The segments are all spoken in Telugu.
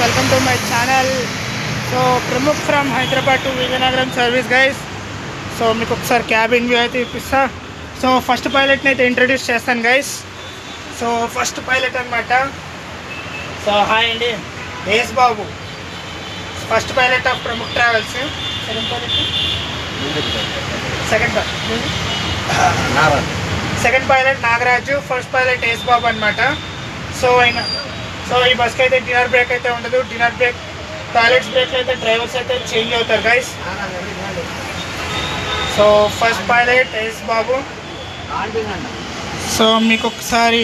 Welcome to my channel. So Pramukh from Hyderabad to Vizianagaram service guys. So మీకు ఒకసారి క్యాబిన్ వ్యూ అయితే ఇప్పిస్తా. సో ఫస్ట్ పైలట్ని అయితే ఇంట్రడ్యూస్ చేస్తాను గైస్. సో ఫస్ట్ పైలట్ అనమాట. సో హాయ్ అండి, S Babu, first pilot of Pramukh travels. Second pilot Nagaraju, first pilot S Babu అనమాట. సో ఈ బస్కి అయితే డిన్నర్ బ్రేక్ అయితే ఉండదు. డిన్నర్ బ్రేక్, టాయిలెట్స్ బ్రేక్ అయితే డ్రైవర్స్ అయితే చేంజ్ అవుతారు guys. So first pilot S Babu. So మీకు ఒకసారి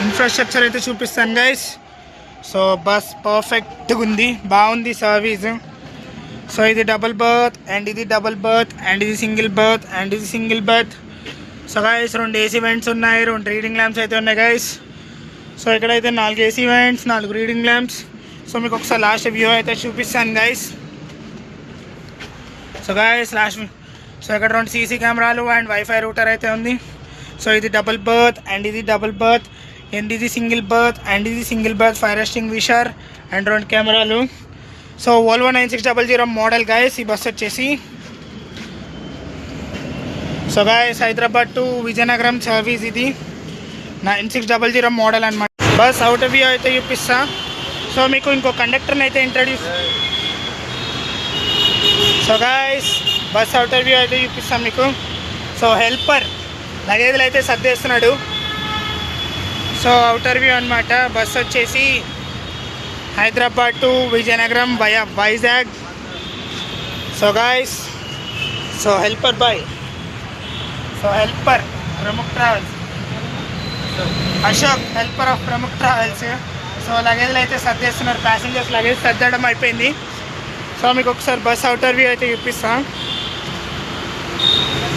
ఇన్ఫ్రాస్ట్రక్చర్ అయితే చూపిస్తాను గైస్. సో బస్ పర్ఫెక్ట్గా ఉంది, బాగుంది సర్వీస్. సో ఇది డబుల్ బర్త్ అండ్ ఇది డబుల్ బర్త్ అండ్ ఇది సింగిల్ బర్త్ అండ్ ఇది single birth. So guys 2 AC vents ఉన్నాయి, 2 రీడింగ్ ల్యాంప్స్ అయితే ఉన్నాయి గైస్. సో ఇక్కడైతే 4 AC vents, 4 reading lamps. So మీకు ఒకసారి లాస్ట్ వ్యూ అయితే చూపిస్తాను గైస్. సో గైస్ సో ఇక్కడ 2 సీసీ కెమెరాలు అండ్ వైఫై రూటర్ అయితే ఉంది. సో ఇది డబుల్ బర్త్ అండ్ ఇది డబుల్ బర్త్ అండ్ ఇది సింగిల్ బర్త్ అండ్ ఇది single birth, fire extinguisher and 2 కెమెరాలు. సో వోల్వో 9600 మోడల్ గైస్ ఈ బస్ వచ్చేసి. So guys Hyderabad to Vizianagaram service ఇది 9600 మోడల్ అనమాట. బస్ అవుట్ వ్యూ అయితే చూపిస్తా. సో మీకు ఇంకో కండక్టర్ని అయితే introduce. So guys bus outer view అయితే చూపిస్తాం మీకు. సో హెల్పర్ లగేజ్లు అయితే సర్దేస్తున్నాడు. సో అవుటర్ వ్యూ అనమాట. బస్ వచ్చేసి Hyderabad to Vizianagaram via Vizag. So guys so helper boy, so helper Pramukh travels, Ashok helper of Pramukh travels. So లగేజ్లు అయితే సర్దేస్తున్నారు, ప్యాసింజర్స్ లగేజ్ సర్దడం అయిపోయింది. సో మీకు ఒకసారి బస్ అవుటర్ వ్యూ అయితే చూపిస్తాం.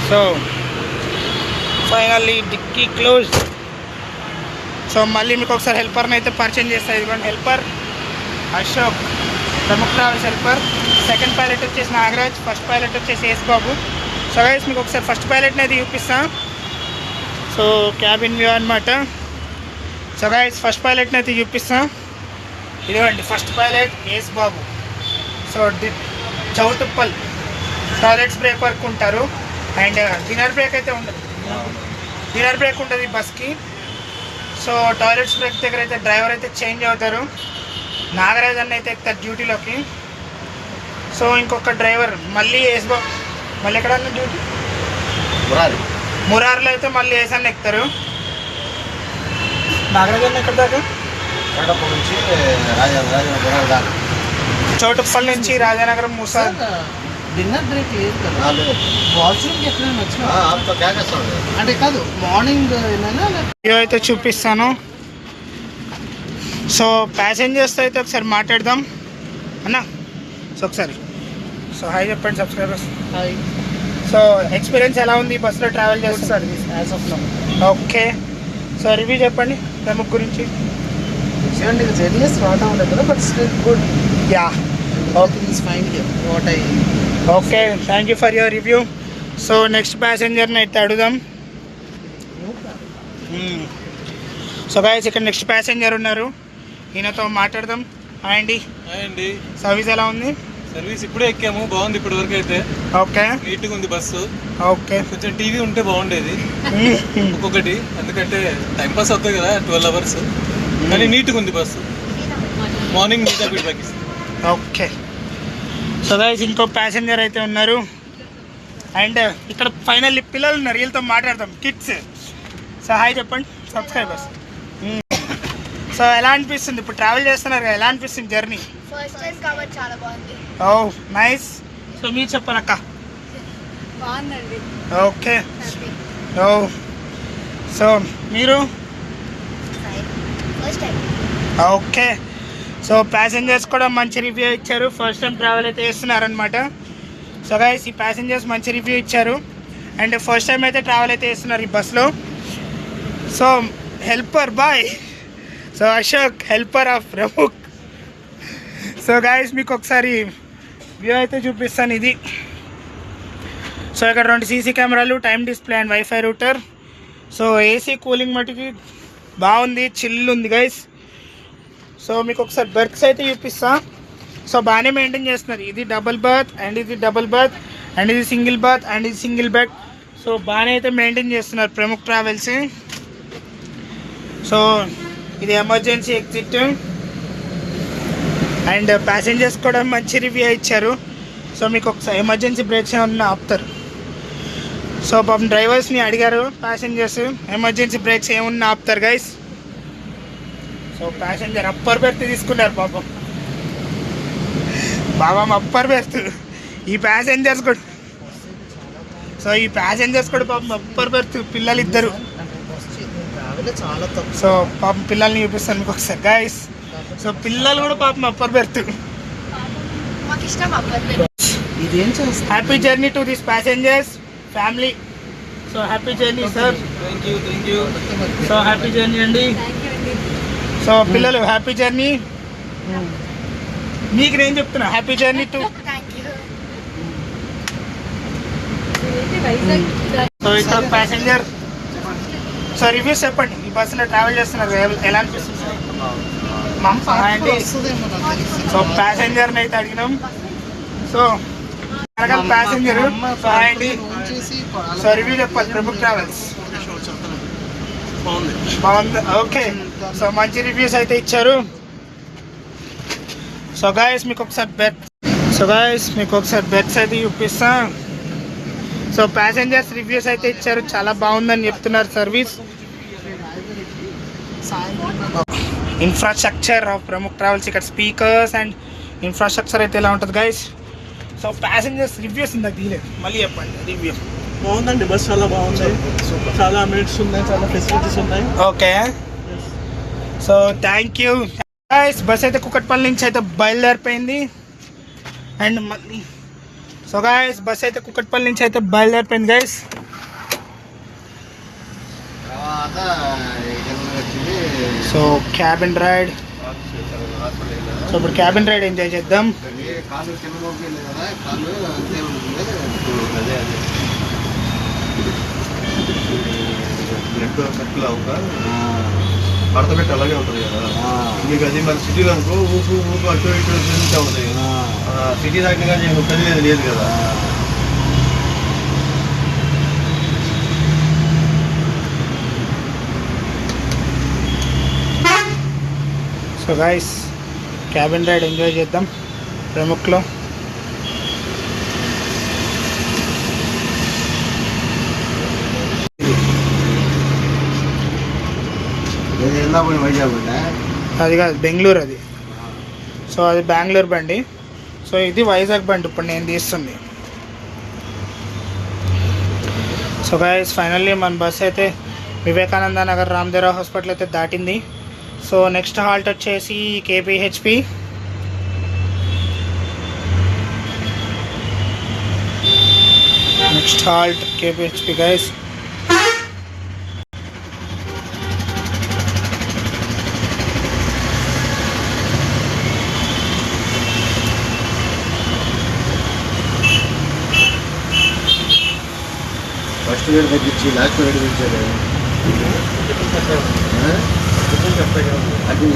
So finally dickey close. So మళ్ళీ మీకు ఒకసారి హెల్పర్ని అయితే పరిచయం చేస్తాను. ఇదిగోండి helper Ashok, Pramukh travels helper. Second pilot వచ్చేసి నాగరాజ్, ఫస్ట్ పైలట్ వచ్చేసి ఏస్ బాబు. సో గైస్ మీకు ఒకసారి ఫస్ట్ పైలట్ని అయితే చూపిస్తాం. సో క్యాబిన్ వ్యూ అనమాట. సో గైస్ ఫస్ట్ పైలట్ని అయితే చూపిస్తాం. ఇదిగోండి first pilot S Babu. So Choutuppal toilets break వరకు ఉంటారు అండ్ డిన్నర్ బ్రేక్ అయితే ఉండదు. డిన్నర్ బ్రేక్ ఉంటుంది ఈ బస్కి. సో టాయిలెట్స్ బ్రేక్ దగ్గర అయితే డ్రైవర్ అయితే చేంజ్ అవుతారు. నాగరాజ్ అన్న అయితే ఎక్కుతారు డ్యూటీలోకి. సో ఇంకొక డ్రైవర్ మళ్ళీ ఏస్ బాబు, మళ్ళీ ఎక్కడన్నా డ్యూటీ మురార్లో అయితే మళ్ళీ ఏస్ అన్న ఎక్కుతారు. నాగరాజ్ అన్న ఎక్కడ దాకా చౌటుప్పల్ నుంచి రాజానగరం మూసా. డిన్నర్ బ్రేక్ లేదు కదా, వాష్రూమ్కి ఎక్కడైనా వచ్చినా అంటే కాదు, మార్నింగ్ ఏమైనా అయితే చూపిస్తాను. సో ప్యాసింజర్స్తో అయితే ఒకసారి మాట్లాడదాం అన్న. సో ఒకసారి సో హాయ్ చెప్పండి సబ్స్క్రైబర్స్. హాయ్. సో ఎక్స్పీరియన్స్ ఎలా ఉంది బస్సులో ట్రావెల్ చేస్తారు as of now? Okay. So review చెప్పండి ప్రముఖ్ గురించి. జర్నీ స్టార్ట్ అవ్వలేదు కదా, but still good. Ya, okay, is fine here what I. Okay, thank you for your review. So next ప్యాసింజర్ని అయితే అడుగుదాం. సో గైస్ ఇక్కడ నెక్స్ట్ ప్యాసింజర్ ఉన్నారు, ఈయనతో మాట్లాడదాం. హాయ్ అండి. హాయ్ అండి. సర్వీస్ ఎలా ఉంది? సర్వీస్ ఇప్పుడే ఎక్కాము, బాగుంది ఇప్పటి వరకు అయితే. ఓకే, నీట్గా ఉంది బస్సు. ఓకే, కొంచెం టీవీ ఉంటే బాగుండేది ఒక్కొక్కటి, ఎందుకంటే టైంపాస్ అవుతుంది కదా 12 అవర్స్. కానీ నీట్గా ఉంది బస్సు. మార్నింగ్ నీట్గా ఫీడ్బ్యాక్ ఇస్తుంది. ఓకే. సో గైస్ ఇంకో ప్యాసింజర్ అయితే ఉన్నారు అండ్ ఇక్కడ ఫైనల్లీ పిల్లలు ఉన్నారు, వీళ్ళతో మాట్లాడతాం, కిడ్స్. సో హాయ్ చెప్పండి సబ్స్క్రైబర్స్. సో ఎలా అనిపిస్తుంది ఇప్పుడు ట్రావెల్ చేస్తున్నారు కదా, ఎలా అనిపిస్తుంది జర్నీ? ఫస్ట్ టైం కాబట్టి చాలా బాగుంది. ఓ నైస్. సో మీరు చెప్పండి అక్క. బాగుందండి. ఓకే. ఓ సో మీరు? First time. Okay. So passengers కూడా మంచి రివ్యూ ఇచ్చారు, ఫస్ట్ టైం ట్రావెల్ అయితే చేస్తున్నారనమాట. సో గైస్ ఈ ప్యాసింజర్స్ మంచి రివ్యూ ఇచ్చారు అండ్ ఫస్ట్ టైం అయితే ట్రావెల్ అయితే చేస్తున్నారు ఈ బస్లో. So helper boy, so Ashok helper of Pramukh. So guys మీకు ఒకసారి వ్యూ అయితే చూపిస్తాను ఇది. సో ఇక్కడ 2 సీసీ కెమెరాలు, time display and wifi router. So AC cooling మటుకి బాగుంది, చిల్ ఉంది గైస్. సో మీకు ఒకసారి బర్త్స్ అయితే చూపిస్తా. సో బాగానే మెయింటైన్ చేస్తున్నారు. ఇది డబుల్ బర్త్ అండ్ ఇది డబుల్ బర్త్ అండ్ ఇది సింగిల్ బర్త్ అండ్ ఇది సింగిల్ బెడ్. సో బాగానే అయితే మెయింటైన్ చేస్తున్నారు ప్రముఖ్ ట్రావెల్స్. సో ఇది ఎమర్జెన్సీ ఎగ్జిట్ అండ్ ప్యాసింజర్స్ కూడా మంచి రివ్యూ ఇచ్చారు. సో మీకు ఒకసారి ఎమర్జెన్సీ బ్రేక్స్ ఏమన్నా ఆపుతారు. సో పాపం డ్రైవర్స్ని అడిగారు ప్యాసింజర్స్ ఎమర్జెన్సీ బ్రేక్స్ ఏమన్నా ఆపుతారు guys. So passenger upper berth తీసుకున్నారు పాపం. అప్పర్ బెర్త్ ఈ ప్యాసింజర్స్ కూడా. సో ఈ ప్యాసింజర్స్ కూడా పాపం అప్పర్ బెర్త్ పిల్లలు ఇద్దరు. చాలా తక్కువ. సో పాపం పిల్లల్ని చూపిస్తాను మీకు ఒకసారి గైస్. సో పిల్లలు కూడా పాపం అప్పర్ బెర్త్. మాకు ఇష్టం అబ్బాయి. ఇదేం చేస్తా happy journey to this passengers family. So happy journey sir. Thank you. So happy journey అండి. సో పిల్లలు హ్యాపీ జర్నీ. మీకు నేను చెప్తున్నా happy journey to. Thank you. So ఇక్కడ ప్యాసింజర్. సో రివ్యూస్ చెప్పండి. ఈ బస్సులో ట్రావెల్ చేస్తున్నారు ఎలా అనిపిస్తుంది సార్? అండి వస్తుందేమో నాకు తెలిసి. సో ప్యాసింజర్ని అయితే అడిగినాం. సో అడగాలి ప్యాసింజర్. సో అండి ఫోన్ చేసి సో రివ్యూ చెప్పాలి ప్రముఖ్ ట్రావెల్స్. బాగుంది. ఓకే. సో మంచి రివ్యూస్ అయితే ఇచ్చారు. సో గాయస్ మీకు ఒకసారి బెర్త్స్ అయితే చూపిస్తా. సో ప్యాసింజర్స్ రివ్యూస్ అయితే ఇచ్చారు. చాలా బాగుందని చెప్తున్నారు service. Infrastructure of Pramukh travels. ఇక్కడ స్పీకర్స్ అండ్ ఇన్ఫ్రాస్ట్రక్చర్ అయితే ఎలా ఉంటుంది గైస్. సో ప్యాసింజర్స్ రివ్యూస్ ఇందాక తీయలేదు, మళ్ళీ చెప్పండి రివ్యూ. బాగుందండి, బస్ చాలా బాగుంది. చాలా అమ్యూనిటీస్ ఉన్నాయి, చాలా ఫెసిలిటీస్ ఉన్నాయి. Okay. So thank you guys. Bus అయితే కుకట్పల్లి నుంచి అయితే బయలుదేరిపోయింది. అండ్ మళ్ళీ సో గైస్ బస్ అయితే కుకట్పల్లి నుంచి అయితే బయలుదేరిపోయింది guys. So cabin ride. So ఇప్పుడు క్యాబిన్ రైడ్ ఎంజాయ్ చేద్దాం. మడత పెట్టి అలాగే ఉంటుంది కదా. మీకు అది మన సిటీలో అనుకో ఊపు అటు ఇటు తిరుగుతూ ఉంటుంది. సిటీ దాటిగా నేను కదిలేదు లేదు కదా. So guys cabin ride enjoy చేద్దాం ప్రముఖ్లో. వైజాగ్ అది కాదు బెంగళూరు అది. సో అది బెంగళూరు బండి. సో ఇది వైజాగ్ బండి ఇప్పుడు నేను తీస్తుంది. సో గైస్ ఫైనల్లీ మన బస్ అయితే వివేకానంద నగర్ రామదేవరావు హాస్పిటల్ అయితే దాటింది. సో నెక్స్ట్ హాల్ట్ వచ్చేసి KPHB. Next halt KPHB guys. First వేడు తగ్గించి లాస్ట్ వేడు పెంచారు. అది